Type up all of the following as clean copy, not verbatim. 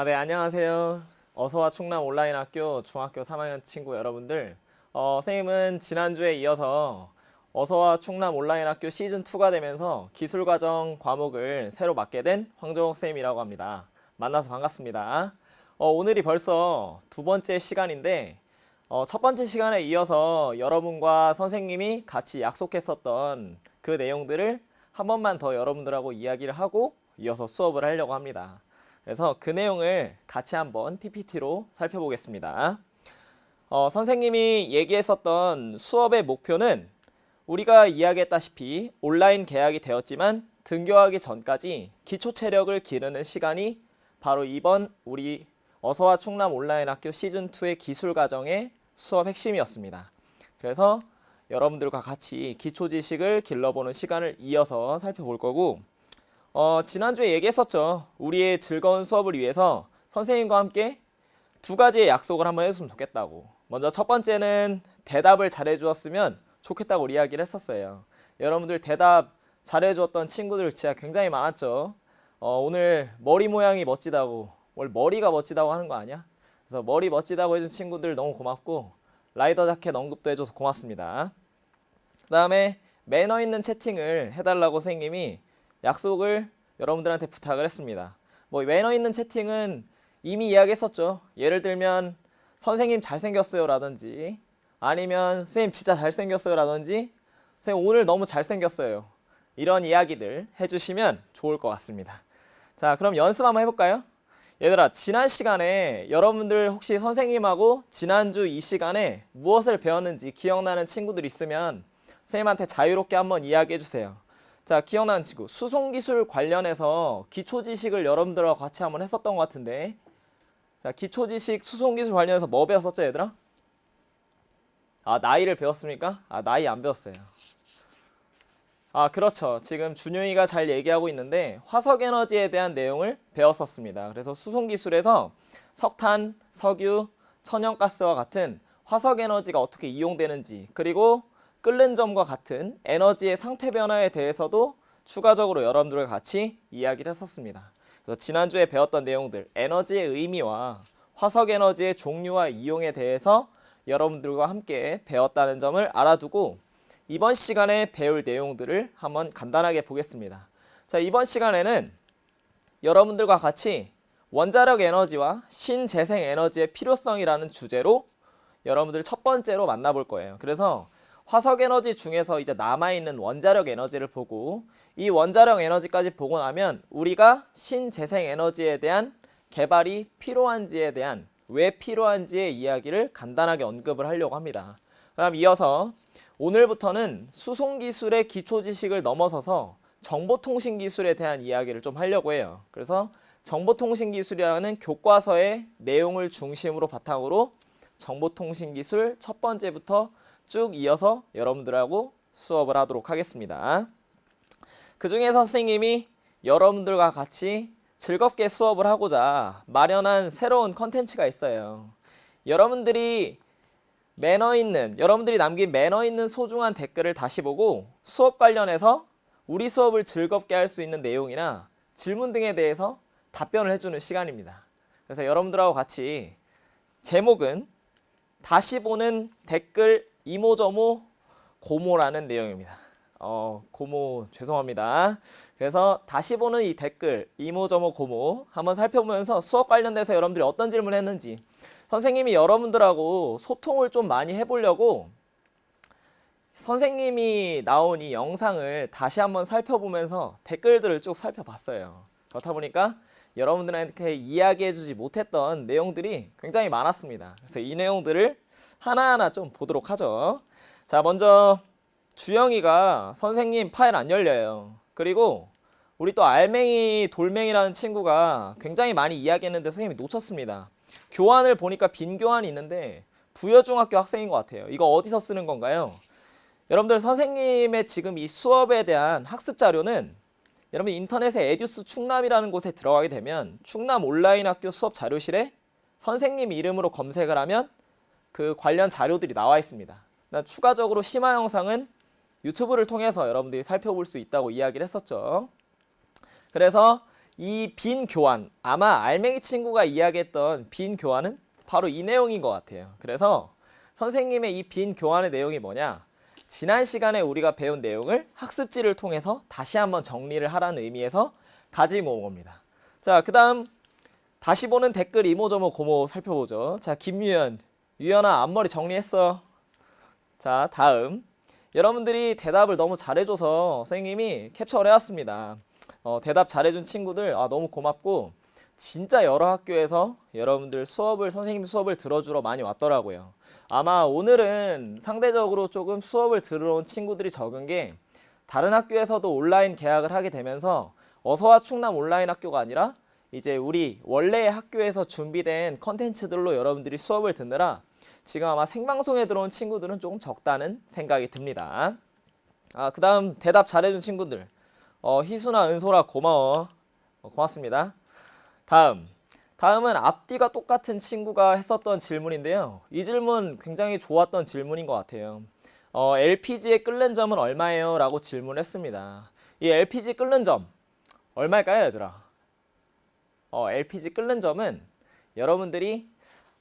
네, 안녕하세요. 어서와 충남 온라인 학교 중학교 3학년 친구 여러분들. 선생님은 지난주에 이어서 어서와 충남 온라인 학교 시즌2가 되면서 기술과정 과목을 새로 맡게 된 황정욱 선생님이라고 합니다. 만나서 반갑습니다. 오늘이 벌써 두 번째 시간인데, 첫 번째 시간에 이어서 여러분과 선생님이 같이 약속했었던 그 내용들을 한 번만 더 여러분들하고 이야기를 하고 이어서 수업을 하려고 합니다. 그래서 그 내용을 같이 한번 PPT로 살펴보겠습니다. 선생님이 얘기했었던 수업의 목표는 우리가 이야기했다시피 온라인 개학이 되었지만 등교하기 전까지 기초 체력을 기르는 시간이 바로 이번 우리 어서와 충남 온라인 학교 시즌2의 기술 과정의 수업 핵심이었습니다. 그래서 여러분들과 같이 기초 지식을 길러보는 시간을 이어서 살펴볼 거고, 지난주에 얘기했었죠. 우리의 즐거운 수업을 위해서 선생님과 함께 두 가지의 약속을 한번 해줬으면 좋겠다고. 먼저 첫 번째는 대답을 잘해주었으면 좋겠다고 이야기를 했었어요. 여러분들 대답 잘해주었던 친구들 진짜 굉장히 많았죠. 오늘 머리 모양이 멋지다고, 원래 머리가 멋지다고 하는 거 아니야? 그래서 머리 멋지다고 해준 친구들 너무 고맙고, 라이더 자켓 언급도 해줘서 고맙습니다. 그 다음에 매너 있는 채팅을 해달라고 선생님이 약속을 여러분들한테 부탁을 했습니다. 매너 있는 채팅은 이미 이야기했었죠. 예를 들면 선생님 잘생겼어요 라든지, 아니면 선생님 진짜 잘생겼어요 라든지, 선생님 오늘 너무 잘생겼어요, 이런 이야기들 해주시면 좋을 것 같습니다. 자, 그럼 연습 한번 해볼까요? 얘들아, 지난 시간에 여러분들 혹시 선생님하고 지난주 이 시간에 무엇을 배웠는지 기억나는 친구들 있으면 선생님한테 자유롭게 한번 이야기해 주세요. 자, 기억나는 친구, 수송기술 관련해서 기초지식을 여러분들하고 같이 한번 했었던 것 같은데, 자, 기초지식 수송기술 관련해서 뭐 배웠었죠, 얘들아? 나이를 배웠습니까? 나이 안 배웠어요. 그렇죠. 지금 준용이가 잘 얘기하고 있는데 화석에너지에 대한 내용을 배웠었습니다. 그래서 수송기술에서 석탄, 석유, 천연가스와 같은 화석에너지가 어떻게 이용되는지, 그리고 끓는 점과 같은 에너지의 상태 변화에 대해서도 추가적으로 여러분들과 같이 이야기를 했었습니다. 그래서 지난주에 배웠던 내용들, 에너지의 의미와 화석에너지의 종류와 이용에 대해서 여러분들과 함께 배웠다는 점을 알아두고 이번 시간에 배울 내용들을 한번 간단하게 보겠습니다. 자, 이번 시간에는 여러분들과 같이 원자력 에너지와 신재생 에너지의 필요성이라는 주제로 여러분들 첫 번째로 만나볼 거예요. 그래서 화석 에너지 중에서 이제 남아있는 원자력 에너지를 보고, 이 원자력 에너지까지 보고 나면 우리가 신재생 에너지에 대한 개발이 필요한지에 대한, 왜 필요한지의 이야기를 간단하게 언급을 하려고 합니다. 그럼 이어서 오늘부터는 수송기술의 기초지식을 넘어서서 정보통신기술에 대한 이야기를 좀 하려고 해요. 그래서 정보통신기술이라는 교과서의 내용을 중심으로 바탕으로 정보통신기술 첫 번째부터 쭉 이어서 여러분들하고 수업을 하도록 하겠습니다. 그 중에서 선생님이 여러분들과 같이 즐겁게 수업을 하고자 마련한 새로운 컨텐츠가 있어요. 여러분들이 남긴 매너 있는 소중한 댓글을 다시 보고 수업 관련해서 우리 수업을 즐겁게 할 수 있는 내용이나 질문 등에 대해서 답변을 해주는 시간입니다. 그래서 여러분들하고 같이, 제목은 다시 보는 댓글 이모저모 고모라는 내용입니다. 고모 죄송합니다. 그래서 다시 보는 이 댓글 이모저모 고모 한번 살펴보면서 수업 관련돼서 여러분들이 어떤 질문을 했는지, 선생님이 여러분들하고 소통을 좀 많이 해보려고 선생님이 나온 이 영상을 다시 한번 살펴보면서 댓글들을 쭉 살펴봤어요. 그렇다 보니까 여러분들한테 이야기해주지 못했던 내용들이 굉장히 많았습니다. 그래서 이 내용들을 하나하나 좀 보도록 하죠. 자, 먼저 주영이가 선생님 파일 안 열려요. 그리고 우리 또 알맹이 돌멩이라는 친구가 굉장히 많이 이야기했는데 선생님이 놓쳤습니다. 교환을 보니까 빈 교환이 있는데 부여중학교 학생인 것 같아요. 이거 어디서 쓰는 건가요? 여러분들, 선생님의 지금 이 수업에 대한 학습 자료는 여러분 인터넷에 에듀스 충남이라는 곳에 들어가게 되면 충남 온라인 학교 수업 자료실에 선생님 이름으로 검색을 하면 그 관련 자료들이 나와 있습니다. 추가적으로 심화 영상은 유튜브를 통해서 여러분들이 살펴볼 수 있다고 이야기를 했었죠. 그래서 이 빈 교환, 아마 알맹이 친구가 이야기했던 빈 교환은 바로 이 내용인 것 같아요. 그래서 선생님의 이 빈 교환의 내용이 뭐냐? 지난 시간에 우리가 배운 내용을 학습지를 통해서 다시 한번 정리를 하라는 의미에서 가지고 온 겁니다. 자, 그 다음 다시 보는 댓글 이모저모 고모 살펴보죠. 자, 김유연, 유연아 앞머리 정리했어. 자, 다음 여러분들이 대답을 너무 잘해줘서 선생님이 캡처를 해왔습니다. 대답 잘해준 친구들 너무 고맙고 진짜 여러 학교에서 여러분들 선생님 수업을 들어주러 많이 왔더라고요. 아마 오늘은 상대적으로 조금 수업을 들으러 온 친구들이 적은 게 다른 학교에서도 온라인 개학을 하게 되면서 어서와 충남 온라인 학교가 아니라 이제 우리 원래 학교에서 준비된 컨텐츠들로 여러분들이 수업을 듣느라 지금 아마 생방송에 들어온 친구들은 조금 적다는 생각이 듭니다. 그 다음 대답 잘해준 친구들 희수나 은솔아 고마워. 고맙습니다. 다음은 앞뒤가 똑같은 친구가 했었던 질문인데요. 이 질문 굉장히 좋았던 질문인 것 같아요. LPG에 끓는 점은 얼마예요? 라고 질문했습니다. 이 LPG 끓는 점 얼마일까요, 얘들아? LPG 끓는 점은 여러분들이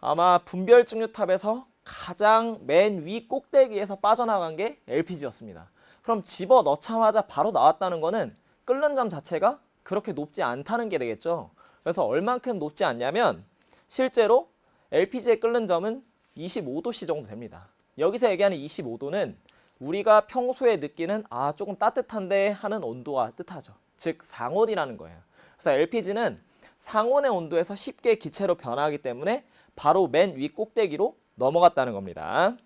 아마 분별증류탑에서 가장 맨 위 꼭대기에서 빠져나간 게 LPG였습니다. 그럼 집어 넣자마자 바로 나왔다는 거는 끓는 점 자체가 그렇게 높지 않다는 게 되겠죠. 그래서 얼만큼 높지 않냐면 실제로 LPG에 끓는 점은 25도씨 정도 됩니다. 여기서 얘기하는 25도는 우리가 평소에 느끼는 조금 따뜻한데 하는 온도와 뜻하죠. 즉 상온이라는 거예요. 그래서 LPG는 상온의 온도에서 쉽게 기체로 변하기 때문에 바로 맨 위 꼭대기로 넘어갔다는 겁니다.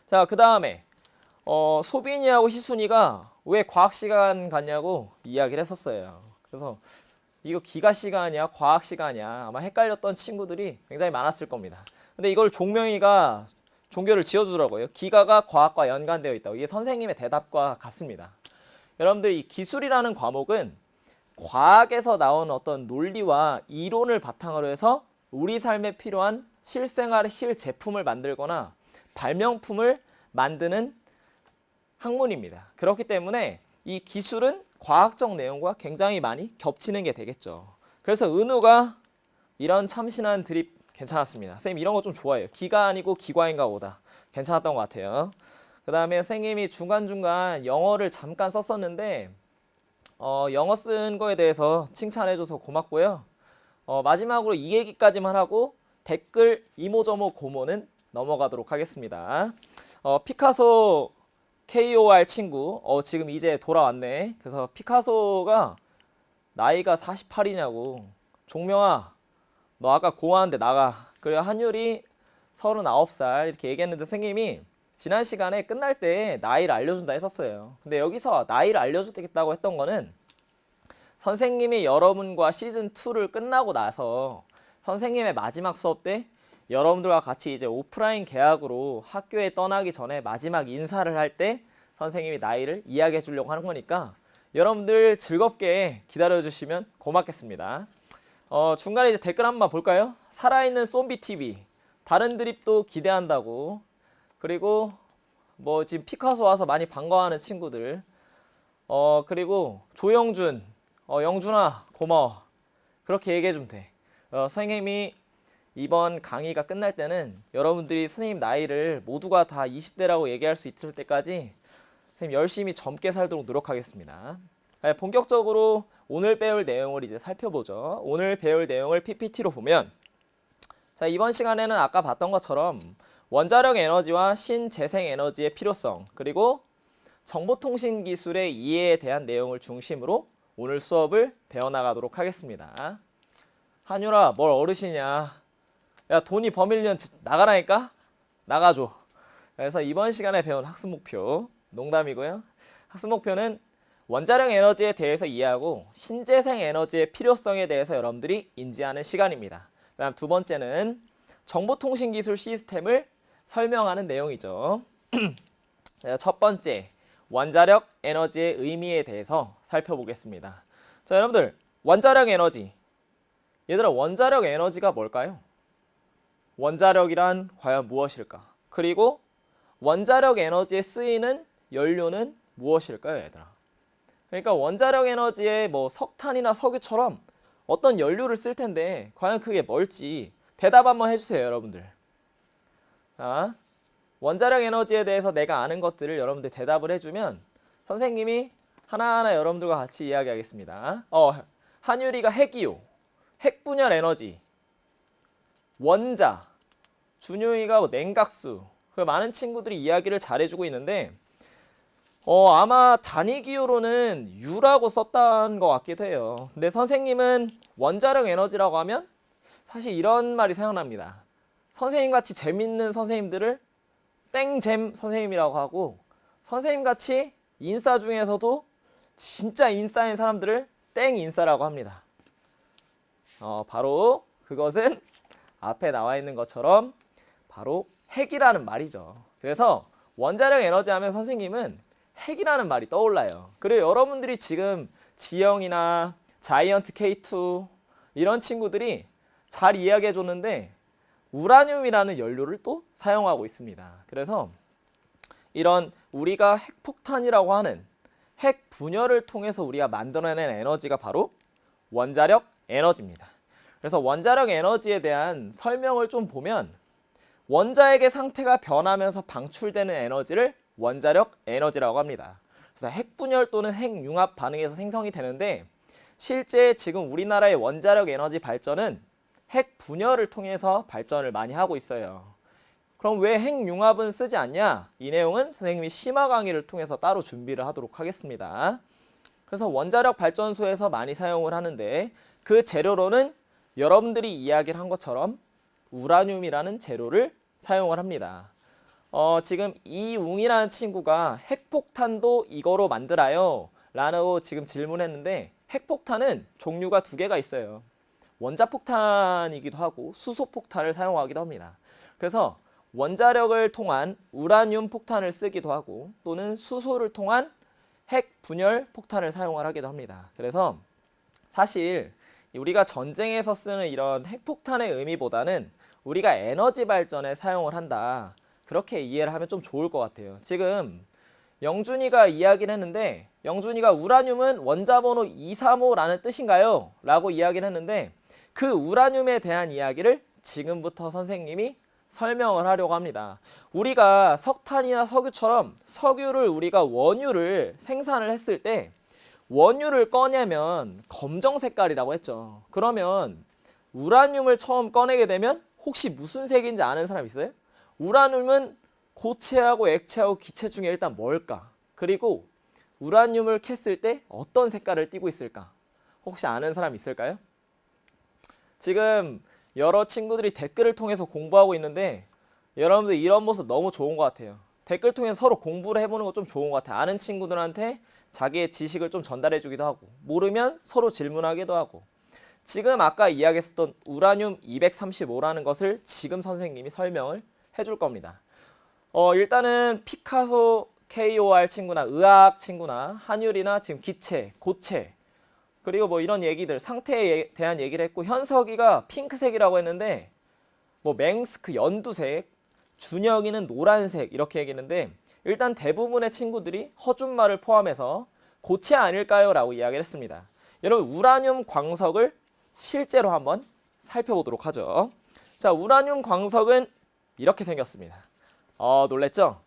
자, 그 다음에 소빈이하고 희순이가 왜 과학시간 갔냐고 이야기를 했었어요. 그래서 이거 기가 시간이야 과학 시간이야 아마 헷갈렸던 친구들이 굉장히 많았을 겁니다. 근데 이걸 종명이가 종교를 지어주더라고요. 기가가 과학과 연관되어 있다고. 이게 선생님의 대답과 같습니다. 여러분들 이 기술이라는 과목은 과학에서 나온 어떤 논리와 이론을 바탕으로 해서 우리 삶에 필요한 실생활의 실제품을 만들거나 발명품을 만드는 학문입니다. 그렇기 때문에 이 기술은 과학적 내용과 굉장히 많이 겹치는 게 되겠죠. 그래서 은우가 이런 참신한 드립 괜찮았습니다. 선생님 이런 거 좀 좋아해요. 기가 아니고 기과인가 보다. 괜찮았던 것 같아요. 그 다음에 선생님이 중간중간 영어를 잠깐 썼었는데 영어 쓴 거에 대해서 칭찬해줘서 고맙고요. 마지막으로 이 얘기까지만 하고 댓글 이모저모 고모는 넘어가도록 하겠습니다. 피카소 KOR 친구 지금 이제 돌아왔네. 그래서 피카소가 나이가 48이냐고. 종명아 너 아까 고하는데 나가. 그리고 한율이 39살 이렇게 얘기했는데 선생님이 지난 시간에 끝날 때 나이를 알려준다 했었어요. 근데 여기서 나이를 알려주겠다고 했던 거는 선생님이 여러분과 시즌2를 끝나고 나서 선생님의 마지막 수업 때 여러분들과 같이 이제 오프라인 개학으로 학교에 떠나기 전에 마지막 인사를 할 때 선생님이 나이를 이야기해 주려고 하는 거니까 여러분들 즐겁게 기다려 주시면 고맙겠습니다. 중간에 이제 댓글 한번 볼까요? 살아있는 쏨비TV 다른 드립도 기대한다고. 그리고 뭐 지금 피카소 와서 많이 반가워하는 친구들 그리고 조영준 영준아 고마워. 그렇게 얘기해 주면 돼. 선생님이 이번 강의가 끝날 때는 여러분들이 선생님 나이를 모두가 다 20대라고 얘기할 수 있을 때까지 선생님 열심히 젊게 살도록 노력하겠습니다. 본격적으로 오늘 배울 내용을 이제 살펴보죠. 오늘 배울 내용을 PPT로 보면 자, 이번 시간에는 아까 봤던 것처럼 원자력 에너지와 신재생 에너지의 필요성 그리고 정보통신 기술의 이해에 대한 내용을 중심으로 오늘 수업을 배워나가도록 하겠습니다. 한율아 뭘 어르신이야. 야 돈이 버밀리언 나가라니까? 나가줘. 그래서 이번 시간에 배운 학습 목표 농담이고요. 학습 목표는 원자력 에너지에 대해서 이해하고 신재생 에너지의 필요성에 대해서 여러분들이 인지하는 시간입니다. 그다음 두 번째는 정보통신기술 시스템을 설명하는 내용이죠. 첫 번째 원자력 에너지의 의미에 대해서 살펴보겠습니다. 자, 여러분들 원자력 에너지 얘들아 원자력 에너지가 뭘까요? 원자력이란 과연 무엇일까? 그리고 원자력 에너지에 쓰이는 연료는 무엇일까요, 얘들아? 그러니까 원자력 에너지에 뭐 석탄이나 석유처럼 어떤 연료를 쓸 텐데 과연 그게 뭘지 대답 한번 해주세요, 여러분들. 자, 원자력 에너지에 대해서 내가 아는 것들을 여러분들 대답을 해주면 선생님이 하나하나 여러분들과 같이 이야기하겠습니다. 한유리가 핵이요, 핵분열 에너지, 원자, 준용이가 뭐 냉각수, 많은 친구들이 이야기를 잘해주고 있는데 아마 단위기호로는 U라고 썼던 것 같기도 해요. 근데 선생님은 원자력 에너지라고 하면 사실 이런 말이 생각납니다. 선생님같이 재밌는 선생님들을 땡잼 선생님이라고 하고, 선생님같이 인싸 중에서도 진짜 인싸인 사람들을 땡인싸라고 합니다. 바로 그것은 앞에 나와 있는 것처럼 바로 핵이라는 말이죠. 그래서 원자력 에너지 하면 선생님은 핵이라는 말이 떠올라요. 그리고 여러분들이 지금 지영이나 자이언트 K2 이런 친구들이 잘 이야기해 줬는데 우라늄이라는 연료를 또 사용하고 있습니다. 그래서 이런 우리가 핵폭탄이라고 하는 핵 분열을 통해서 우리가 만들어낸 에너지가 바로 원자력 에너지입니다. 그래서 원자력 에너지에 대한 설명을 좀 보면 원자핵의 상태가 변하면서 방출되는 에너지를 원자력 에너지라고 합니다. 그래서 핵분열 또는 핵융합 반응에서 생성이 되는데 실제 지금 우리나라의 원자력 에너지 발전은 핵분열을 통해서 발전을 많이 하고 있어요. 그럼 왜 핵융합은 쓰지 않냐? 이 내용은 선생님이 심화 강의를 통해서 따로 준비를 하도록 하겠습니다. 그래서 원자력 발전소에서 많이 사용을 하는데 그 재료로는 여러분들이 이야기를 한 것처럼 우라늄이라는 재료를 사용을 합니다. 지금 이웅이라는 친구가 핵폭탄도 이거로 만들어요 라고 지금 질문했는데 핵폭탄은 종류가 두 개가 있어요. 원자폭탄이기도 하고 수소폭탄을 사용하기도 합니다. 그래서 원자력을 통한 우라늄 폭탄을 쓰기도 하고 또는 수소를 통한 핵분열 폭탄을 사용을 하기도 합니다. 그래서 사실 우리가 전쟁에서 쓰는 이런 핵폭탄의 의미보다는 우리가 에너지 발전에 사용을 한다, 그렇게 이해를 하면 좀 좋을 것 같아요. 지금 영준이가 이야기를 했는데 영준이가 우라늄은 원자번호 235라는 뜻인가요? 라고 이야기를 했는데 그 우라늄에 대한 이야기를 지금부터 선생님이 설명을 하려고 합니다. 우리가 석탄이나 석유처럼 석유를 우리가 원유를 생산을 했을 때 원유를 꺼내면 검정 색깔이라고 했죠. 그러면 우라늄을 처음 꺼내게 되면 혹시 무슨 색인지 아는 사람 있어요? 우라늄은 고체하고 액체하고 기체 중에 일단 뭘까? 그리고 우라늄을 캤을 때 어떤 색깔을 띠고 있을까? 혹시 아는 사람 있을까요? 지금 여러 친구들이 댓글을 통해서 공부하고 있는데 여러분들 이런 모습 너무 좋은 것 같아요. 댓글 통해서 서로 공부를 해보는 거 좀 좋은 것 같아요. 아는 친구들한테 자기의 지식을 좀 전달해 주기도 하고 모르면 서로 질문하기도 하고. 지금 아까 이야기했었던 우라늄 235라는 것을 지금 선생님이 설명을 해줄 겁니다. 일단은 피카소 KOR 친구나 의학 친구나 한율이나 지금 기체, 고체 그리고 뭐 이런 얘기들 상태에 대한 얘기를 했고 현석이가 핑크색이라고 했는데 뭐 맹스크 연두색, 준혁이는 노란색 이렇게 얘기했는데 일단 대부분의 친구들이 허준말을 포함해서 고체 아닐까요? 라고 이야기를 했습니다. 여러분 우라늄 광석을 실제로 한번 살펴보도록 하죠. 자, 우라늄 광석은 이렇게 생겼습니다. 놀랬죠?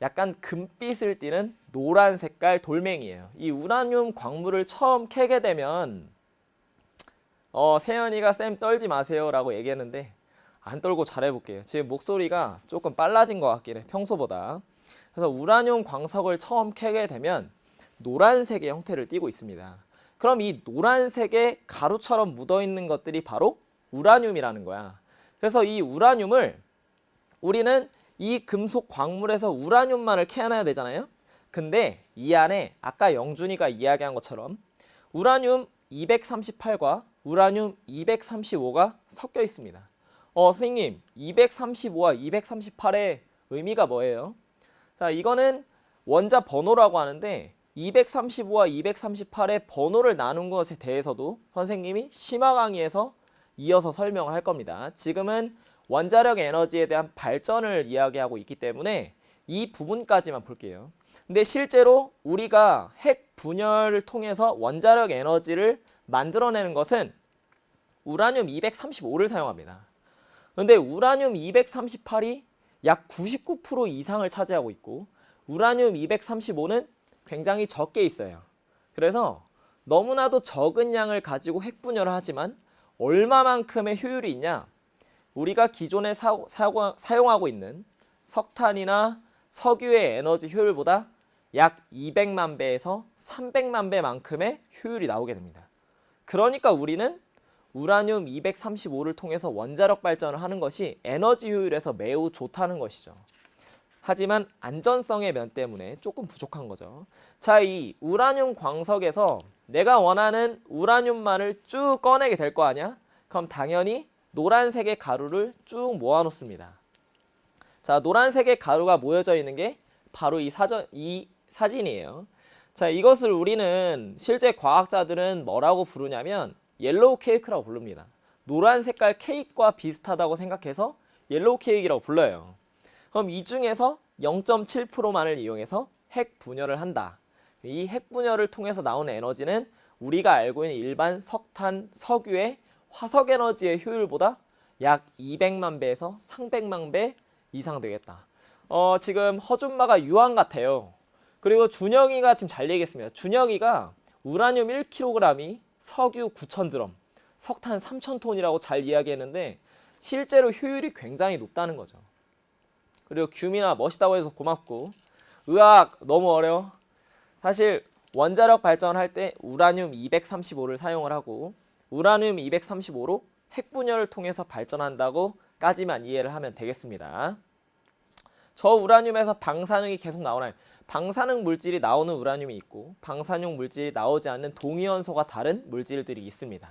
약간 금빛을 띠는 노란 색깔 돌멩이에요. 이 우라늄 광물을 처음 캐게 되면 세연이가 쌤 떨지 마세요 라고 얘기했는데 안 떨고 잘해볼게요. 지금 목소리가 조금 빨라진 것 같긴 해, 평소보다. 그래서 우라늄 광석을 처음 캐게 되면 노란색의 형태를 띠고 있습니다. 그럼 이 노란색의 가루처럼 묻어있는 것들이 바로 우라늄이라는 거야. 그래서 이 우라늄을 우리는 이 금속 광물에서 우라늄만을 캐내야 되잖아요. 근데 이 안에 아까 영준이가 이야기한 것처럼 우라늄 238과 우라늄 235가 섞여 있습니다. 선생님 235와 238의 의미가 뭐예요? 자, 이거는 원자 번호라고 하는데 235와 238의 번호를 나눈 것에 대해서도 선생님이 심화 강의에서 이어서 설명을 할 겁니다. 지금은 원자력 에너지에 대한 발전을 이야기하고 있기 때문에 이 부분까지만 볼게요. 근데 실제로 우리가 핵 분열을 통해서 원자력 에너지를 만들어내는 것은 우라늄 235를 사용합니다. 근데 우라늄 238이 약 99% 이상을 차지하고 있고 우라늄 235는 굉장히 적게 있어요. 그래서 너무나도 적은 양을 가지고 핵분열을 하지만 얼마만큼의 효율이 있냐? 우리가 기존에 사용하고 있는 석탄이나 석유의 에너지 효율보다 약 200만 배에서 300만 배만큼의 효율이 나오게 됩니다. 그러니까 우리는 우라늄 235를 통해서 원자력 발전을 하는 것이 에너지 효율에서 매우 좋다는 것이죠. 하지만 안전성의 면 때문에 조금 부족한 거죠. 자, 이 우라늄 광석에서 내가 원하는 우라늄만을 쭉 꺼내게 될 거 아니야? 그럼 당연히 노란색의 가루를 쭉 모아놓습니다. 자, 노란색의 가루가 모여져 있는 게 바로 이 사진이에요. 자, 이것을 우리는 실제 과학자들은 뭐라고 부르냐면 옐로우 케이크라고 부릅니다. 노란 색깔 케이크와 비슷하다고 생각해서 옐로우 케이크라고 불러요. 그럼 이 중에서 0.7%만을 이용해서 핵 분열을 한다. 이 핵 분열을 통해서 나오는 에너지는 우리가 알고 있는 일반 석탄, 석유의 화석 에너지의 효율보다 약 200만 배에서 300만 배 이상 되겠다. 지금 허준마가 유황 같아요. 그리고 준영이가 지금 잘 얘기했습니다. 준영이가 우라늄 1kg이 석유 9,000드럼, 석탄 3,000톤이라고 잘 이야기했는데 실제로 효율이 굉장히 높다는 거죠. 그리고 규민아 멋있다고 해서 고맙고, 의학 너무 어려워. 사실 원자력 발전할 때 우라늄 235를 사용을 하고 우라늄 235로 핵분열을 통해서 발전한다고 까지만 이해를 하면 되겠습니다. 저 우라늄에서 방사능이 계속 나오나요? 방사능 물질이 나오는 우라늄이 있고 방사능 물질이 나오지 않는 동위원소가 다른 물질들이 있습니다.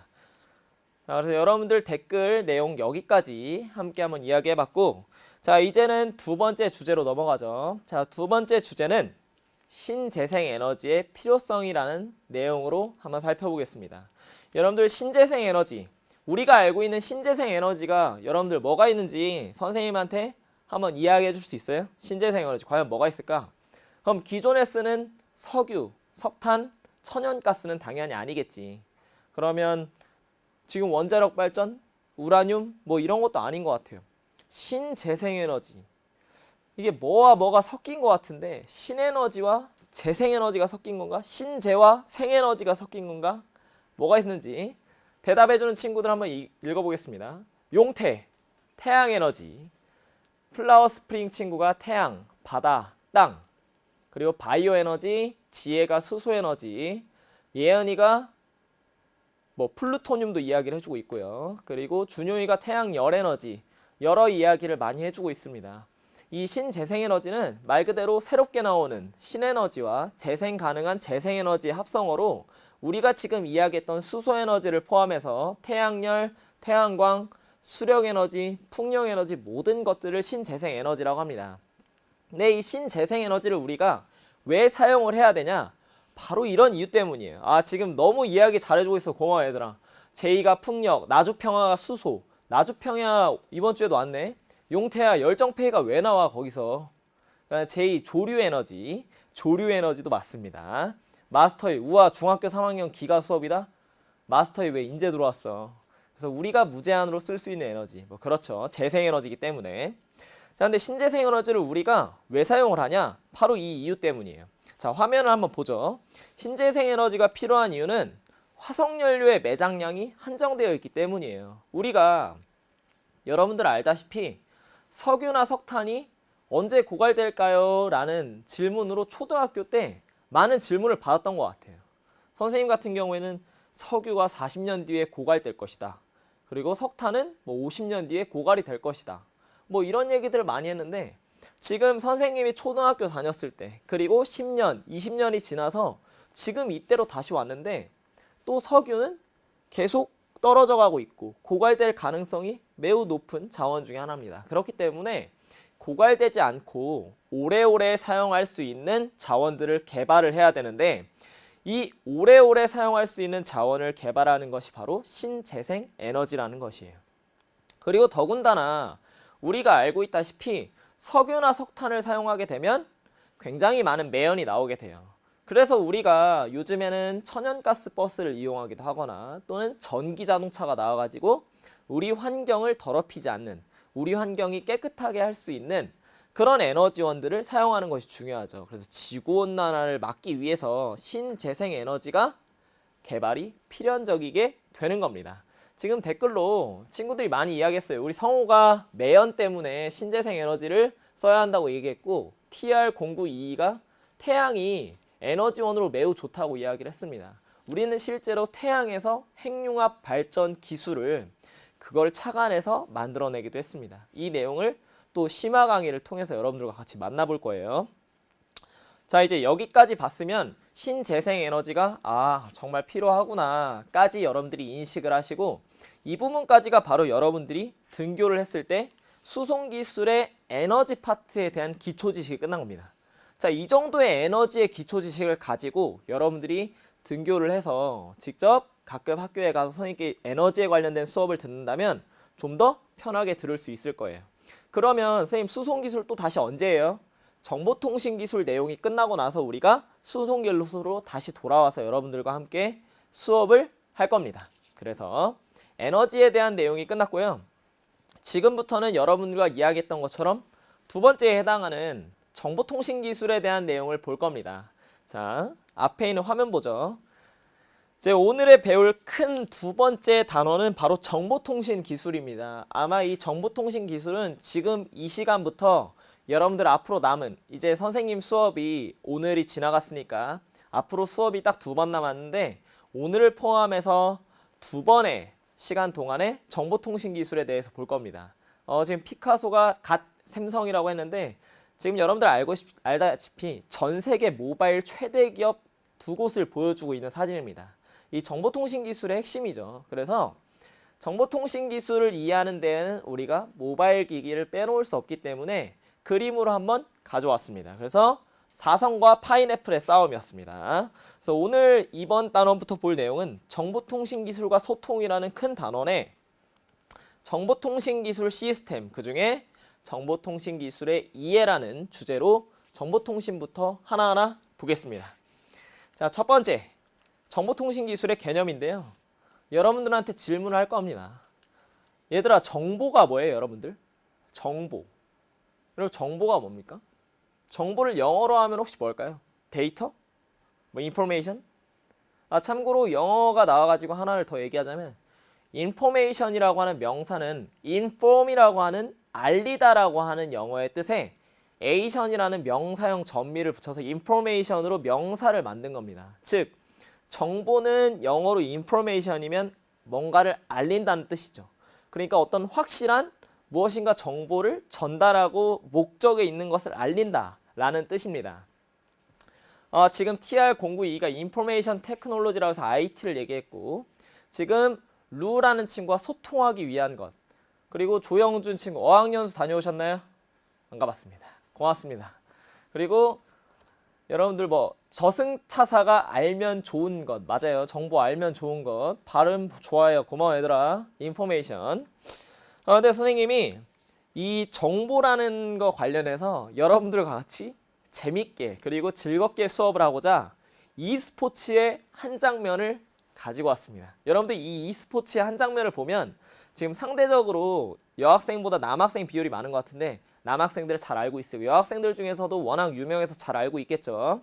자, 그래서 여러분들 댓글 내용 여기까지 함께 한번 이야기해봤고, 자, 이제는 두 번째 주제로 넘어가죠. 자, 두 번째 주제는 신재생 에너지의 필요성이라는 내용으로 한번 살펴보겠습니다. 여러분들 신재생 에너지, 우리가 알고 있는 신재생 에너지가 여러분들 뭐가 있는지 선생님한테 한번 이야기해 줄 수 있어요? 신재생 에너지 과연 뭐가 있을까? 그럼 기존에 쓰는 석유, 석탄, 천연가스는 당연히 아니겠지. 그러면 지금 원자력 발전, 우라늄 뭐 이런 것도 아닌 것 같아요. 신재생에너지, 이게 뭐와 뭐가 섞인 것 같은데 신에너지와 재생에너지가 섞인 건가? 신재와 생에너지가 섞인 건가? 뭐가 있는지 대답해주는 친구들 한번 읽어보겠습니다. 용태, 태양에너지. 플라워 스프링 친구가 태양, 바다, 땅. 그리고 바이오 에너지, 지혜가 수소 에너지, 예은이가 뭐 플루토늄도 이야기를 해주고 있고요. 그리고 준용이가 태양 열 에너지, 여러 이야기를 많이 해주고 있습니다. 이 신재생에너지는 말 그대로 새롭게 나오는 신에너지와 재생 가능한 재생에너지의 합성어로 우리가 지금 이야기했던 수소에너지를 포함해서 태양열, 태양광, 수력에너지, 풍력에너지 모든 것들을 신재생에너지라고 합니다. 근데 이 신재생에너지를 우리가 왜 사용을 해야 되냐? 바로 이런 이유 때문이에요. 아, 지금 너무 이야기 잘해주고 있어. 고마워 얘들아. 제이가 풍력, 나주평화가 수소, 나주평화 이번 주에도 왔네. 용태야 열정페이가 왜 나와 거기서? 제이 조류에너지, 조류에너지도 맞습니다. 마스터의 우와 중학교 3학년 기가 수업이다? 마스터의 왜 인제 들어왔어? 그래서 우리가 무제한으로 쓸 수 있는 에너지, 뭐 그렇죠. 재생에너지이기 때문에. 자, 근데 신재생에너지를 우리가 왜 사용을 하냐? 바로 이 이유 때문이에요. 자, 화면을 한번 보죠. 신재생에너지가 필요한 이유는 화석연료의 매장량이 한정되어 있기 때문이에요. 우리가 여러분들 알다시피 석유나 석탄이 언제 고갈될까요? 라는 질문으로 초등학교 때 많은 질문을 받았던 것 같아요. 선생님 같은 경우에는 석유가 40년 뒤에 고갈될 것이다. 그리고 석탄은 뭐 50년 뒤에 고갈이 될 것이다. 뭐 이런 얘기들을 많이 했는데 지금 선생님이 초등학교 다녔을 때 그리고 10년, 20년이 지나서 지금 이때로 다시 왔는데 또 석유는 계속 떨어져 가고 있고 고갈될 가능성이 매우 높은 자원 중에 하나입니다. 그렇기 때문에 고갈되지 않고 오래오래 사용할 수 있는 자원들을 개발을 해야 되는데 이 오래오래 사용할 수 있는 자원을 개발하는 것이 바로 신재생 에너지라는 것이에요. 그리고 더군다나 우리가 알고 있다시피 석유나 석탄을 사용하게 되면 굉장히 많은 매연이 나오게 돼요. 그래서 우리가 요즘에는 천연가스 버스를 이용하기도 하거나 또는 전기 자동차가 나와가지고 우리 환경을 더럽히지 않는, 우리 환경이 깨끗하게 할 수 있는 그런 에너지원들을 사용하는 것이 중요하죠. 그래서 지구온난화를 막기 위해서 신재생 에너지가 개발이 필연적이게 되는 겁니다. 지금 댓글로 친구들이 많이 이야기했어요. 우리 성호가 매연 때문에 신재생 에너지를 써야 한다고 얘기했고, TR0922가 태양이 에너지원으로 매우 좋다고 이야기를 했습니다. 우리는 실제로 태양에서 핵융합 발전 기술을 그걸 착안해서 만들어내기도 했습니다. 이 내용을 또 심화 강의를 통해서 여러분들과 같이 만나볼 거예요. 자, 이제 여기까지 봤으면 신재생 에너지가 정말 필요하구나 까지 여러분들이 인식을 하시고, 이 부분까지가 바로 여러분들이 등교를 했을 때 수송기술의 에너지 파트에 대한 기초 지식이 끝난 겁니다. 자, 이 정도의 에너지의 기초 지식을 가지고 여러분들이 등교를 해서 직접 가끔 학교에 가서 선생님께 에너지에 관련된 수업을 듣는다면 좀 더 편하게 들을 수 있을 거예요. 그러면 선생님 수송기술 또 다시 언제 해요? 정보통신기술 내용이 끝나고 나서 우리가 수송기술로 다시 돌아와서 여러분들과 함께 수업을 할 겁니다. 그래서 에너지에 대한 내용이 끝났고요. 지금부터는 여러분들과 이야기했던 것처럼 두 번째에 해당하는 정보통신기술에 대한 내용을 볼 겁니다. 자, 앞에 있는 화면 보죠. 이제 오늘의 배울 큰 두 번째 단어는 바로 정보통신 기술입니다. 아마 이 정보통신 기술은 지금 이 시간부터 여러분들 앞으로 남은, 이제 선생님 수업이 오늘이 지나갔으니까 앞으로 수업이 딱 2번 남았는데, 오늘을 포함해서 2번의 시간 동안에 정보통신 기술에 대해서 볼 겁니다. 지금 피카소가 갓 샘성이라고 했는데, 지금 여러분들 알다시피 전 세계 모바일 최대 기업 2곳을 보여주고 있는 사진입니다. 이 정보통신 기술의 핵심이죠. 그래서 정보통신 기술을 이해하는 데에는 우리가 모바일 기기를 빼놓을 수 없기 때문에 그림으로 한번 가져왔습니다. 그래서 사성과 파인애플의 싸움이었습니다. 그래서 오늘 이번 단원부터 볼 내용은 정보통신 기술과 소통이라는 큰 단원에 정보통신 기술 시스템, 그 중에 정보통신 기술의 이해라는 주제로 정보통신부터 하나하나 보겠습니다. 자, 첫 번째, 정보통신 기술의 개념인데요. 여러분들한테 질문을 할 겁니다. 얘들아, 정보가 뭐예요, 여러분들? 정보. 그리고 정보가 뭡니까? 정보를 영어로 하면 혹시 뭘까요? 데이터? 뭐 인포메이션? 참고로 영어가 나와가지고 하나를 더 얘기하자면, 인포메이션이라고 하는 명사는 inform이라고 하는 알리다라고 하는 영어의 뜻에 에이션이라는 명사형 전미를 붙여서 인포메이션으로 명사를 만든 겁니다. 즉, 정보는 영어로 인포메이션이면 뭔가를 알린다는 뜻이죠. 그러니까 어떤 확실한 무엇인가 정보를 전달하고 목적에 있는 것을 알린다라는 뜻입니다. 지금 TR0922가 인포메이션 테크놀로지라고 해서 IT를 얘기했고, 지금 루라는 친구와 소통하기 위한 것, 그리고 조영준 친구 어학연수 다녀오셨나요? 안 가봤습니다. 고맙습니다. 그리고 여러분들 저승차사가 알면 좋은 것, 맞아요. 정보 알면 좋은 것, 발음 좋아요. 고마워 얘들아. 인포메이션. 근데 선생님이 이 정보라는 거 관련해서 여러분들과 같이 재밌게 그리고 즐겁게 수업을 하고자 e스포츠의 한 장면을 가지고 왔습니다. 여러분들 이 e스포츠의 한 장면을 보면 지금 상대적으로 여학생보다 남학생 비율이 많은 것 같은데, 남학생들을 잘 알고 있어요. 여학생들 중에서도 워낙 유명해서 잘 알고 있겠죠.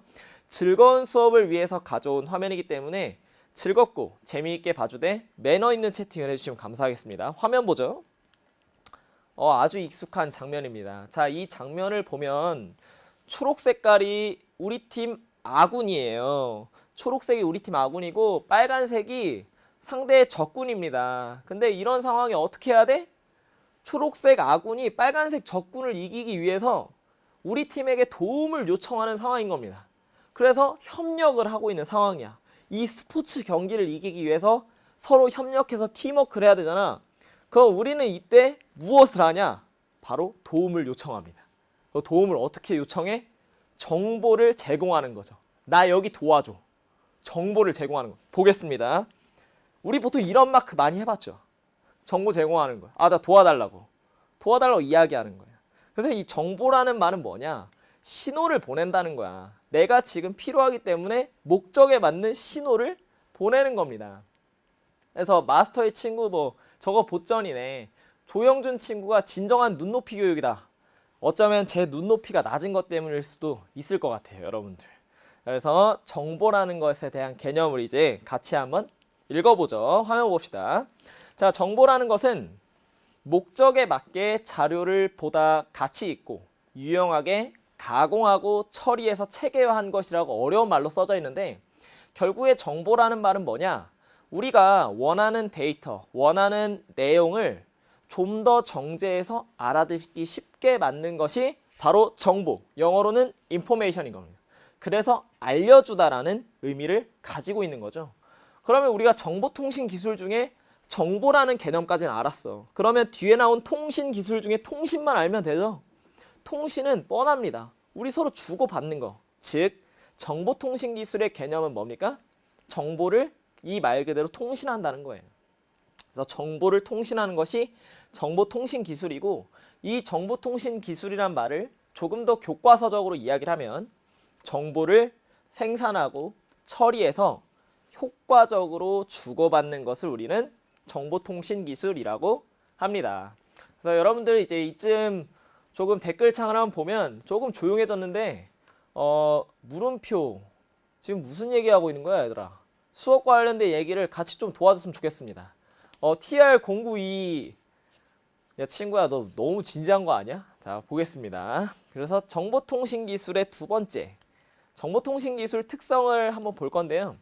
즐거운 수업을 위해서 가져온 화면이기 때문에 즐겁고 재미있게 봐주되 매너 있는 채팅을 해주시면 감사하겠습니다. 화면 보죠. 아주 익숙한 장면입니다. 자, 이 장면을 보면 초록 색깔이 우리 팀 아군이에요. 초록색이 우리 팀 아군이고 빨간색이 상대의 적군입니다. 근데 이런 상황에 어떻게 해야 돼? 초록색 아군이 빨간색 적군을 이기기 위해서 우리 팀에게 도움을 요청하는 상황인 겁니다. 그래서 협력을 하고 있는 상황이야. 이 스포츠 경기를 이기기 위해서 서로 협력해서 팀워크를 해야 되잖아. 그럼 우리는 이때 무엇을 하냐? 바로 도움을 요청합니다. 그 도움을 어떻게 요청해? 정보를 제공하는 거죠. 나 여기 도와줘. 정보를 제공하는 거. 보겠습니다. 우리 보통 이런 마크 많이 해봤죠. 정보 제공하는 거야. 나 도와달라고. 도와달라고 이야기하는 거야. 그래서 이 정보라는 말은 뭐냐? 신호를 보낸다는 거야. 내가 지금 필요하기 때문에 목적에 맞는 신호를 보내는 겁니다. 그래서 마스터의 친구 뭐 저거 보전이네. 조영준 친구가 진정한 눈높이 교육이다. 어쩌면 제 눈높이가 낮은 것 때문일 수도 있을 것 같아요, 여러분들. 그래서 정보라는 것에 대한 개념을 이제 같이 한번 읽어보죠. 화면 봅시다. 자, 정보라는 것은 목적에 맞게 자료를 보다 가치 있고 유용하게 가공하고 처리해서 체계화한 것이라고 어려운 말로 써져 있는데, 결국에 정보라는 말은 뭐냐? 우리가 원하는 데이터, 원하는 내용을 좀 더 정제해서 알아듣기 쉽게 만든 것이 바로 정보, 영어로는 information인 겁니다. 그래서 알려주다라는 의미를 가지고 있는 거죠. 그러면 우리가 정보통신 기술 중에 정보라는 개념까지는 알았어. 그러면 뒤에 나온 통신 기술 중에 통신만 알면 되죠. 통신은 뻔합니다. 우리 서로 주고받는 거. 즉 정보통신 기술의 개념은 뭡니까? 정보를 이 말 그대로 통신한다는 거예요. 그래서 정보를 통신하는 것이 정보통신 기술이고, 이 정보통신 기술이란 말을 조금 더 교과서적으로 이야기를 하면 정보를 생산하고 처리해서 효과적으로 주고받는 것을 우리는 정보통신 기술이라고 합니다. 그래서 여러분들 이제 이쯤 조금 댓글창을 한번 보면 조금 조용해졌는데 물음표 지금 무슨 얘기하고 있는 거야 얘들아? 수업 관련된 얘기를 같이 좀 도와줬으면 좋겠습니다. TR092 야 친구야 너 너무 진지한 거 아니야? 자 보겠습니다. 그래서 정보통신기술의 두 번째, 정보통신기술 특성을 한번 볼 건데요.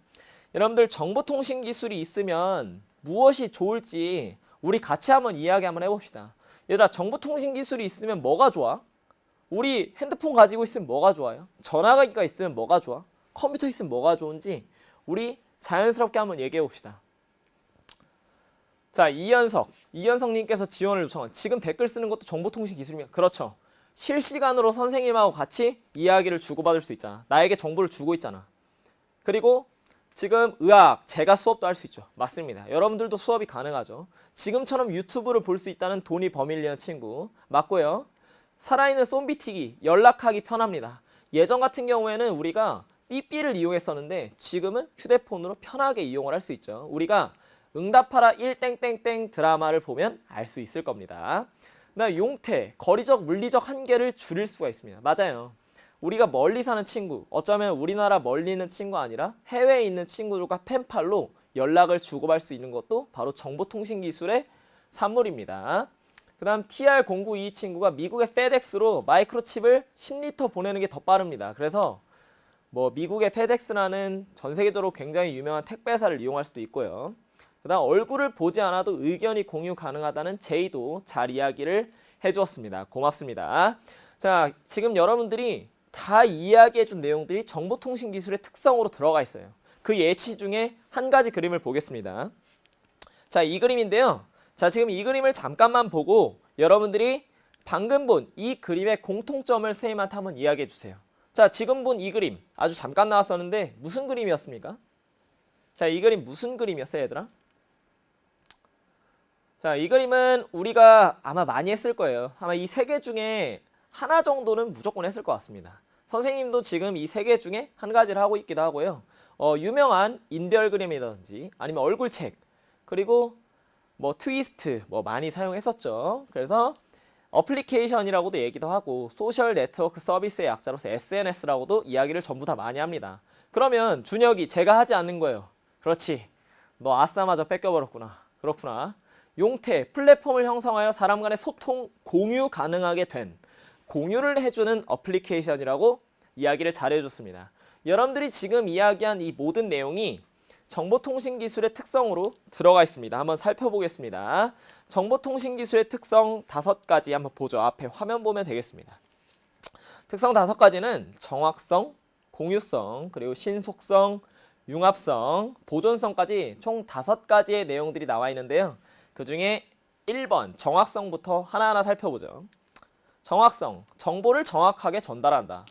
여러분들 정보통신기술이 있으면 무엇이 좋을지 우리 같이 한번 이야기 한번 해봅시다. 얘들아 정보통신기술이 있으면 뭐가 좋아? 우리 핸드폰 가지고 있으면 뭐가 좋아요? 전화기가 있으면 뭐가 좋아? 컴퓨터 있으면 뭐가 좋은지 우리 자연스럽게 한번 얘기해 봅시다. 자, 이현석님께서 지원을 요청한, 지금 댓글 쓰는 것도 정보통신 기술이면 그렇죠. 실시간으로 선생님하고 같이 이야기를 주고받을 수 있잖아. 나에게 정보를 주고 있잖아. 그리고 지금 의학, 제가 수업도 할 수 있죠. 맞습니다. 여러분들도 수업이 가능하죠. 지금처럼 유튜브를 볼 수 있다는 돈이 버밀리는 친구 맞고요. 살아있는 쏨비티기 연락하기 편합니다. 예전 같은 경우에는 우리가 삐삐를 이용했었는데 지금은 휴대폰으로 편하게 이용을 할 수 있죠. 우리가 응답하라 1땡땡땡 드라마를 보면 알 수 있을 겁니다. 그다음 용태, 거리적 물리적 한계를 줄일 수가 있습니다. 맞아요. 우리가 멀리 사는 친구, 어쩌면 우리나라 멀리 있는 친구가 아니라 해외에 있는 친구들과 펜팔로 연락을 주고받을 수 있는 것도 바로 정보통신기술의 산물입니다. 그 다음 TR092 친구가 미국의 페덱스로 마이크로칩을 10리터 보내는 게 더 빠릅니다. 그래서 뭐 미국의 페덱스라는 전 세계적으로 굉장히 유명한 택배사를 이용할 수도 있고요. 그 다음 얼굴을 보지 않아도 의견이 공유 가능하다는 제이도 잘 이야기를 해주었습니다. 고맙습니다. 자, 지금 여러분들이 다 이야기해준 내용들이 정보통신기술의 특성으로 들어가 있어요. 그 예시 중에 한 가지 그림을 보겠습니다. 자, 이 그림인데요. 자, 지금 이 그림을 잠깐만 보고 여러분들이 방금 본 이 그림의 공통점을 선생님한테 한번 이야기해 주세요. 자, 지금 본 이 그림 아주 잠깐 나왔었는데 무슨 그림이었습니까? 자, 이 그림 무슨 그림이었어요, 얘들아? 자, 이 그림은 우리가 아마 많이 했을 거예요. 아마 이 세 개 중에 하나 정도는 무조건 했을 것 같습니다. 선생님도 지금 이 세 개 중에 한 가지를 하고 있기도 하고요. 유명한 인별 그림이라든지 아니면 얼굴책, 그리고 뭐 트위스트 뭐 많이 사용했었죠. 그래서 어플리케이션이라고도 얘기도 하고 소셜 네트워크 서비스의 약자로서 SNS라고도 이야기를 전부 다 많이 합니다. 그러면 준혁이 제가 하지 않는 거예요. 그렇지. 너 아싸마저 뺏겨버렸구나. 그렇구나. 용태, 플랫폼을 형성하여 사람 간의 소통, 공유 가능하게 된 공유를 해주는 어플리케이션이라고 이야기를 잘 해줬습니다. 여러분들이 지금 이야기한 이 모든 내용이 정보통신기술의 특성으로 들어가 있습니다. 한번 살펴보겠습니다. 정보통신기술의 특성 5가지 한번 보죠. 앞에 화면 보면 되겠습니다. 특성 5가지는 정확성, 공유성, 그리고 신속성, 융합성, 보존성까지 총 5가지의 내용들이 나와 있는데요. 그 중에 1번 정확성부터 하나하나 살펴보죠. 정확성, 정보를 정확하게 전달한다.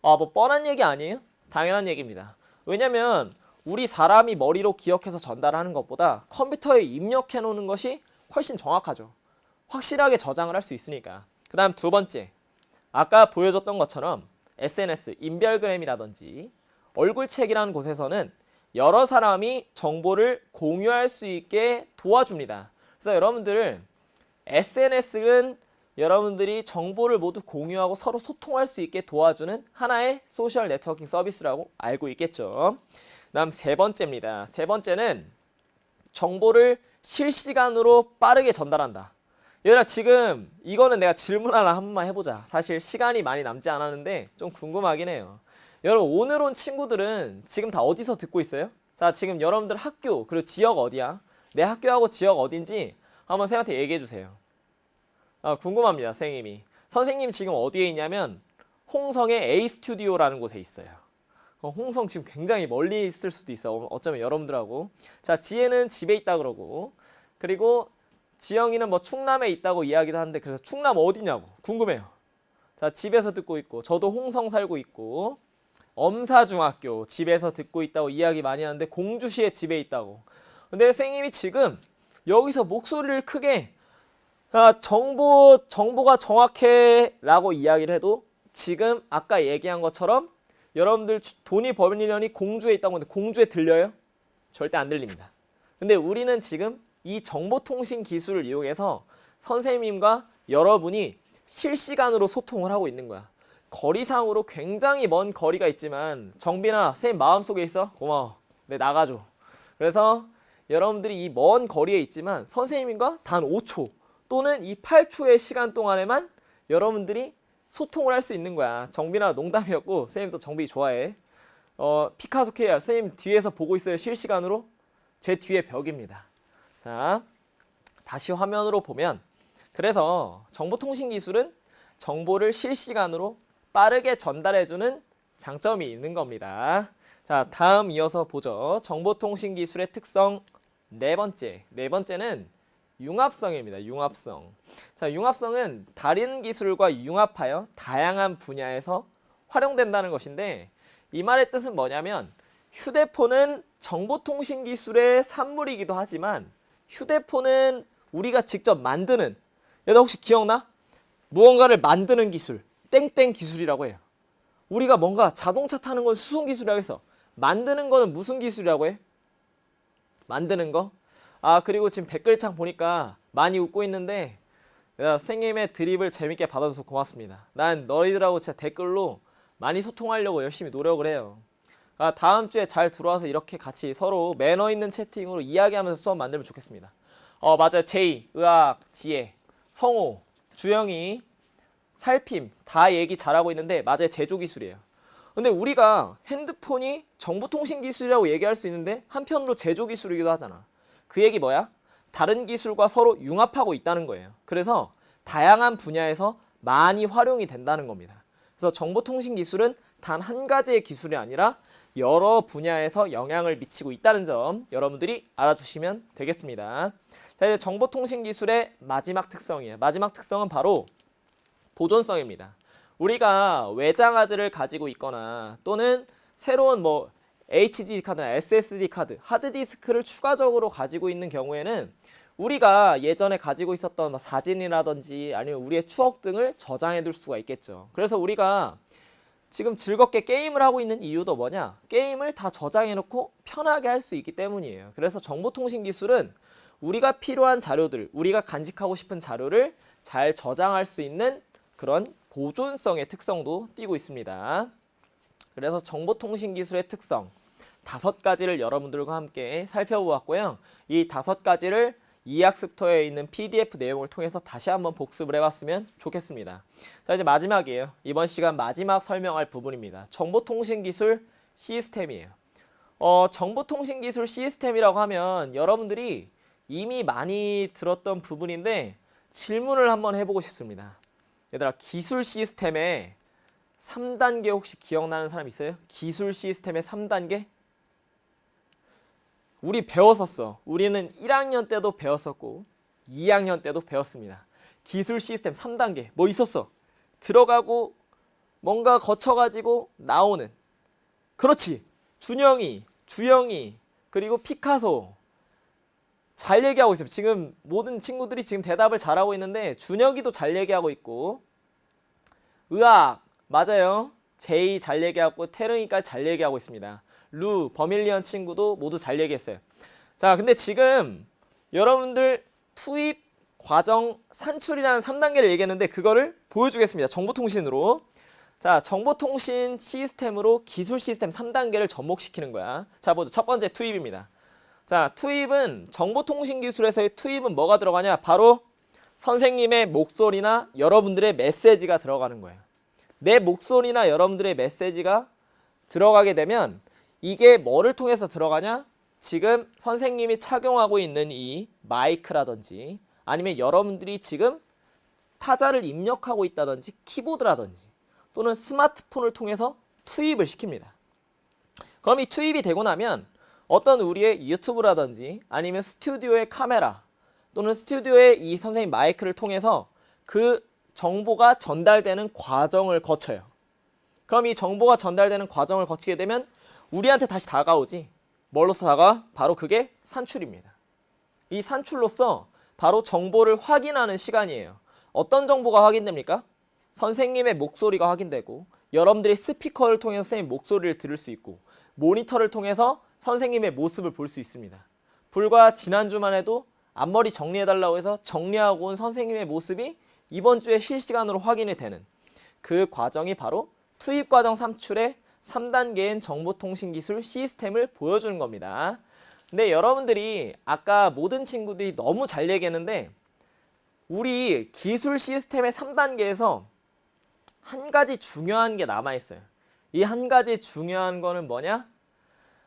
뭐 뻔한 얘기 아니에요? 당연한 얘기입니다. 왜냐면 우리 사람이 머리로 기억해서 전달하는 것보다 컴퓨터에 입력해 놓는 것이 훨씬 정확하죠. 확실하게 저장을 할 수 있으니까. 그 다음 두 번째, 아까 보여줬던 것처럼 SNS, 인별그램이라든지 얼굴책이라는 곳에서는 여러 사람이 정보를 공유할 수 있게 도와줍니다. 그래서 여러분들 SNS는 여러분들이 정보를 모두 공유하고 서로 소통할 수 있게 도와주는 하나의 소셜 네트워킹 서비스라고 알고 있겠죠. 다음 세 번째입니다. 세 번째는 정보를 실시간으로 빠르게 전달한다. 얘들아, 지금 이거는 내가 질문 하나 한 번만 해보자. 사실 시간이 많이 남지 않았는데 좀 궁금하긴 해요. 여러분, 오늘 온 친구들은 지금 다 어디서 듣고 있어요? 자, 지금 여러분들 학교 그리고 지역 어디야? 내 학교하고 지역 어딘지 한번 선생님한테 얘기해 주세요. 궁금합니다. 선생님 지금 어디에 있냐면 홍성의 A 스튜디오라는 곳에 있어요. 홍성 지금 굉장히 멀리 있을 수도 있어. 어쩌면 여러분들하고. 자, 지혜는 집에 있다 그러고, 그리고 지영이는 뭐 충남에 있다고 이야기도 하는데, 그래서 충남 어디냐고 궁금해요. 자, 집에서 듣고 있고, 저도 홍성 살고 있고, 엄사중학교 집에서 듣고 있다고 이야기 많이 하는데 공주시에 집에 있다고. 근데 선생님이 지금 여기서 목소리를 크게 정보가 정확해 라고 이야기를 해도 지금 아까 얘기한 것처럼 여러분들 돈이 벌리려니 공주에 있다고 하는데 공주에 들려요? 절대 안 들립니다. 근데 우리는 지금 이 정보통신 기술을 이용해서 선생님과 여러분이 실시간으로 소통을 하고 있는 거야. 거리상으로 굉장히 먼 거리가 있지만 정빈아, 선생님 마음속에 있어? 고마워. 네, 나가줘. 그래서 여러분들이 이 먼 거리에 있지만 선생님과 단 5초 또는 이 8초의 시간 동안에만 여러분들이 소통을 할 수 있는 거야. 정빈아, 농담이었고 선생님도 정빈이 좋아해. 피카소 KR 선생님 뒤에서 보고 있어요. 실시간으로. 제 뒤에 벽입니다. 자, 다시 화면으로 보면, 그래서 정보통신 기술은 정보를 실시간으로 빠르게 전달해주는 장점이 있는 겁니다. 자, 다음 이어서 보죠. 정보통신 기술의 특성 네 번째는 융합성입니다. 융합성. 자, 융합성은 다른 기술과 융합하여 다양한 분야에서 활용된다는 것인데, 이 말의 뜻은 뭐냐면 휴대폰은 정보통신 기술의 산물이기도 하지만 휴대폰은 우리가 직접 만드는, 얘들 혹시 기억나? 무언가를 만드는 기술, 땡땡 기술이라고 해요. 우리가 뭔가 자동차 타는 건 수송 기술이라고 해서 만드는 거는 무슨 기술이라고 해? 만드는 거? 그리고 지금 댓글창 보니까 많이 웃고 있는데 선생님의 드립을 재밌게 받아줘서 고맙습니다. 난 너희들하고 진짜 댓글로 많이 소통하려고 열심히 노력을 해요. 다음 주에 잘 들어와서 이렇게 같이 서로 매너 있는 채팅으로 이야기하면서 수업 만들면 좋겠습니다. 맞아요. 제이, 의학, 지혜, 성호, 주영이, 살핌 다 얘기 잘하고 있는데 맞아요. 제조기술이에요. 근데 우리가 핸드폰이 정보통신기술이라고 얘기할 수 있는데 한편으로 제조기술이기도 하잖아. 그 얘기 뭐야? 다른 기술과 서로 융합하고 있다는 거예요. 그래서 다양한 분야에서 많이 활용이 된다는 겁니다. 그래서 정보통신기술은 단 한 가지의 기술이 아니라 여러 분야에서 영향을 미치고 있다는 점 여러분들이 알아두시면 되겠습니다. 자, 이제 정보통신기술의 마지막 특성이에요. 마지막 특성은 바로 보존성입니다. 우리가 외장하드를 가지고 있거나 또는 새로운 HDD 카드나 SSD 카드, 하드디스크를 추가적으로 가지고 있는 경우에는 우리가 예전에 가지고 있었던 사진이라든지 아니면 우리의 추억 등을 저장해 둘 수가 있겠죠. 그래서 우리가 지금 즐겁게 게임을 하고 있는 이유도 뭐냐? 게임을 다 저장해 놓고 편하게 할 수 있기 때문이에요. 그래서 정보통신 기술은 우리가 필요한 자료들, 우리가 간직하고 싶은 자료를 잘 저장할 수 있는 그런 보존성의 특성도 띠고 있습니다. 그래서 정보통신 기술의 특성 5가지를 여러분들과 함께 살펴보았고요. 이 5가지를 이학습터에 있는 PDF 내용을 통해서 다시 한번 복습을 해봤으면 좋겠습니다. 자, 이제 마지막이에요. 이번 시간 마지막 설명할 부분입니다. 정보통신기술 시스템이에요. 정보통신기술 시스템이라고 하면 여러분들이 이미 많이 들었던 부분인데 질문을 한번 해보고 싶습니다. 얘들아, 기술 시스템의 3단계 혹시 기억나는 사람 있어요? 기술 시스템의 3단계? 우리 배웠었어. 우리는 1학년 때도 배웠었고 2학년 때도 배웠습니다. 기술 시스템 3단계 뭐 있었어? 들어가고 뭔가 거쳐가지고 나오는. 그렇지. 준영이, 주영이, 그리고 피카소. 잘 얘기하고 있어요. 지금 모든 친구들이 지금 대답을 잘하고 있는데 준혁이도 잘 얘기하고 있고 의학 맞아요. 제이 잘 얘기하고 태릉이까지 잘 얘기하고 있습니다. 루, 버밀리언 친구도 모두 잘 얘기했어요. 자, 근데 지금 여러분들 투입 과정 산출이라는 3단계를 얘기했는데 그거를 보여주겠습니다. 정보통신으로. 자, 정보통신 시스템으로 기술 시스템 3단계를 접목시키는 거야. 자, 먼저 첫 번째 투입입니다. 자, 투입은 정보통신 기술에서의 투입은 뭐가 들어가냐? 바로 선생님의 목소리나 여러분들의 메시지가 들어가는 거예요. 내 목소리나 여러분들의 메시지가 들어가게 되면 이게 뭐를 통해서 들어가냐? 지금 선생님이 착용하고 있는 이 마이크라든지 아니면 여러분들이 지금 타자를 입력하고 있다든지 키보드라든지 또는 스마트폰을 통해서 투입을 시킵니다. 그럼 이 투입이 되고 나면 어떤 우리의 유튜브라든지 아니면 스튜디오의 카메라 또는 스튜디오의 이 선생님 마이크를 통해서 그 정보가 전달되는 과정을 거쳐요. 그럼 이 정보가 전달되는 과정을 거치게 되면 우리한테 다시 다가오지. 뭘로서 다가와? 바로 그게 산출입니다. 이 산출로서 바로 정보를 확인하는 시간이에요. 어떤 정보가 확인됩니까? 선생님의 목소리가 확인되고 여러분들이 스피커를 통해서 선생님 목소리를 들을 수 있고 모니터를 통해서 선생님의 모습을 볼 수 있습니다. 불과 지난주만 해도 앞머리 정리해달라고 해서 정리하고 온 선생님의 모습이 이번 주에 실시간으로 확인이 되는 그 과정이 바로 투입과정 산출의 3단계인 정보통신기술 시스템을 보여주는 겁니다. 근데 여러분들이 아까 모든 친구들이 너무 잘 얘기했는데 우리 기술 시스템의 3단계에서 한 가지 중요한 게 남아있어요. 이 한 가지 중요한 거는 뭐냐?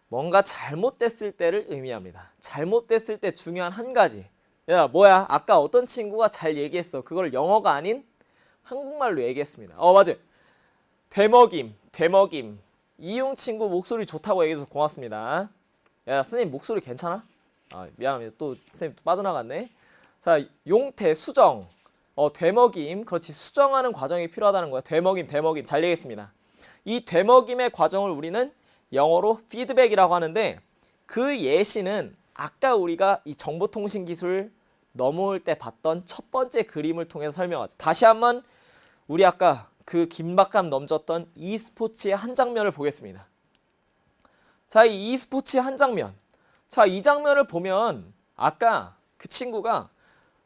뭔가 잘못됐을 때를 의미합니다. 잘못됐을 때 중요한 한 가지. 야, 뭐야? 아까 어떤 친구가 잘 얘기했어. 그걸 영어가 아닌 한국말로 얘기했습니다. 맞아요. 되먹임. 이용 친구 목소리 좋다고 얘기해줘서 고맙습니다. 야, 선생님 목소리 괜찮아? 미안합니다. 또 선생님 또 빠져나갔네. 자, 용태, 수정. 되먹임. 그렇지. 수정하는 과정이 필요하다는 거야. 되먹임. 잘 얘기했습니다. 이 되먹임의 과정을 우리는 영어로 피드백이라고 하는데 그 예시는 아까 우리가 이 정보통신 기술 넘어올 때 봤던 첫 번째 그림을 통해서 설명하죠. 다시 한번 우리 아까 그 긴박감 넘쳤던 e스포츠의 한 장면을 보겠습니다. 자, 이 e스포츠의 한 장면. 자, 이 장면을 보면 아까 그 친구가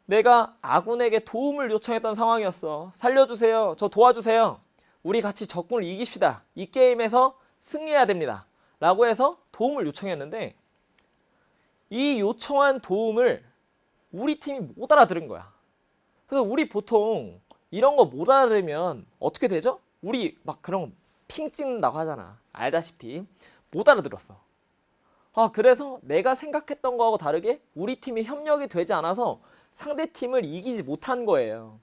내가 아군에게 도움을 요청했던 상황이었어. 살려주세요. 저 도와주세요. 우리 같이 적군을 이깁시다. 이 게임에서 승리해야 됩니다. 라고 해서 도움을 요청했는데 이 요청한 도움을 우리 팀이 못 알아들은 거야. 그래서 우리 보통 이런 거 못 알아들으면 어떻게 되죠? 우리 막 그런 핑 찍는다고 하잖아. 알다시피 못 알아들었어. 그래서 내가 생각했던 거하고 다르게 우리 팀이 협력이 되지 않아서 상대 팀을 이기지 못한 거예요.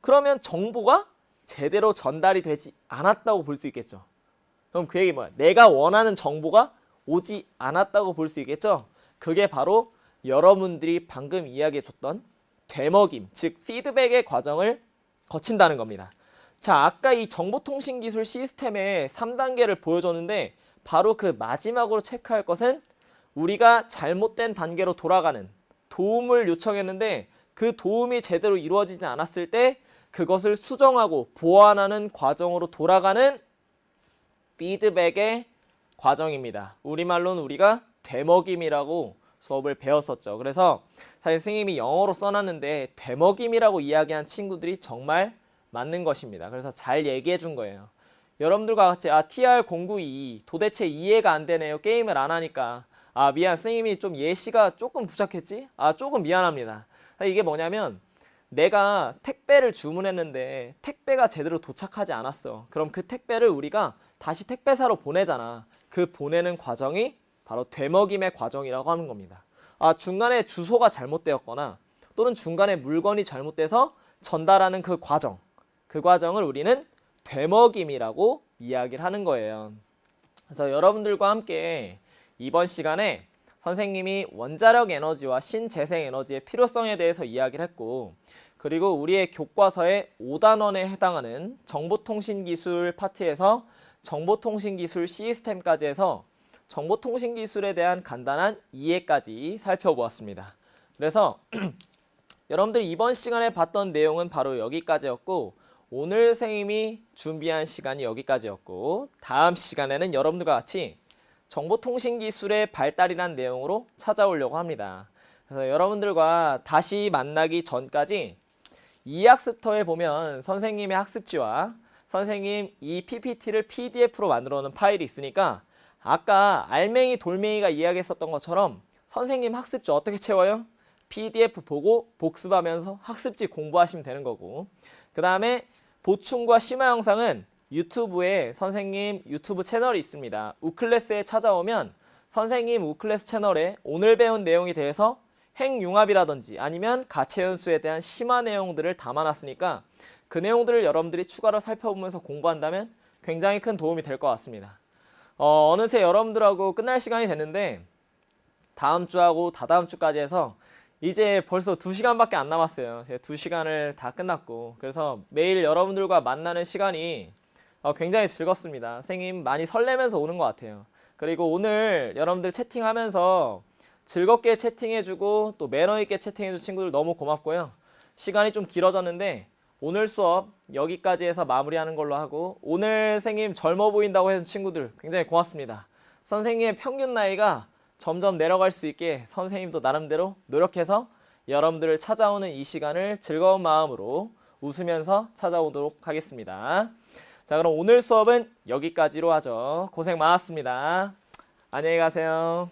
그러면 정보가 제대로 전달이 되지 않았다고 볼 수 있겠죠. 그럼 그 얘기 뭐야? 내가 원하는 정보가 오지 않았다고 볼 수 있겠죠. 그게 바로 여러분들이 방금 이야기해줬던 되먹임, 즉 피드백의 과정을 거친다는 겁니다. 자, 아까 이 정보통신기술 시스템의 3단계를 보여줬는데 바로 그 마지막으로 체크할 것은 우리가 잘못된 단계로 돌아가는 도움을 요청했는데 그 도움이 제대로 이루어지지 않았을 때 그것을 수정하고 보완하는 과정으로 돌아가는 피드백의 과정입니다. 우리말로는 우리가 되먹임이라고 수업을 배웠었죠. 그래서 사실 선생님이 영어로 써놨는데 되먹임이라고 이야기한 친구들이 정말 맞는 것입니다. 그래서 잘 얘기해 준 거예요. 여러분들과 같이 TR092 도대체 이해가 안 되네요. 게임을 안 하니까. 미안, 선생님이 좀 예시가 조금 부족했지? 조금 미안합니다. 이게 뭐냐면 내가 택배를 주문했는데 택배가 제대로 도착하지 않았어. 그럼 그 택배를 우리가 다시 택배사로 보내잖아. 그 보내는 과정이 바로 되먹임의 과정이라고 하는 겁니다. 중간에 주소가 잘못되었거나 또는 중간에 물건이 잘못돼서 전달하는 그 과정, 그 과정을 우리는 되먹임이라고 이야기를 하는 거예요. 그래서 여러분들과 함께 이번 시간에 선생님이 원자력 에너지와 신재생 에너지의 필요성에 대해서 이야기를 했고, 그리고 우리의 교과서의 5단원에 해당하는 정보통신기술 파트에서 정보통신기술 시스템까지 해서 정보통신기술에 대한 간단한 이해까지 살펴보았습니다. 그래서 여러분들이 이번 시간에 봤던 내용은 바로 여기까지였고, 오늘 선생님이 준비한 시간이 여기까지였고 다음 시간에는 여러분들과 같이 정보통신기술의 발달이란 내용으로 찾아오려고 합니다. 그래서 여러분들과 다시 만나기 전까지 이 학습터에 보면 선생님의 학습지와 선생님 이 PPT를 PDF로 만들어 놓은 파일이 있으니까 아까 알맹이 돌멩이가 이야기했었던 것처럼 선생님 학습지 어떻게 채워요? PDF 보고 복습하면서 학습지 공부하시면 되는 거고, 그 다음에 보충과 심화 영상은 유튜브에 선생님 유튜브 채널이 있습니다. 우클래스에 찾아오면 선생님 우클래스 채널에 오늘 배운 내용에 대해서 행융합이라든지 아니면 가채연수에 대한 심화 내용들을 담아놨으니까 그 내용들을 여러분들이 추가로 살펴보면서 공부한다면 굉장히 큰 도움이 될 것 같습니다. 어느새 여러분들하고 끝날 시간이 됐는데 다음 주하고 다다음 주까지 해서 이제 벌써 2시간밖에 안 남았어요. 제가 2시간을 다 끝났고, 그래서 매일 여러분들과 만나는 시간이 굉장히 즐겁습니다. 선생님 많이 설레면서 오는 것 같아요. 그리고 오늘 여러분들 채팅하면서 즐겁게 채팅해주고 또 매너 있게 채팅해준 친구들 너무 고맙고요. 시간이 좀 길어졌는데 오늘 수업 여기까지 해서 마무리하는 걸로 하고, 오늘 선생님 젊어 보인다고 해준 친구들 굉장히 고맙습니다. 선생님의 평균 나이가 점점 내려갈 수 있게 선생님도 나름대로 노력해서 여러분들을 찾아오는 이 시간을 즐거운 마음으로 웃으면서 찾아오도록 하겠습니다. 자, 그럼 오늘 수업은 여기까지로 하죠. 고생 많았습니다. 안녕히 가세요.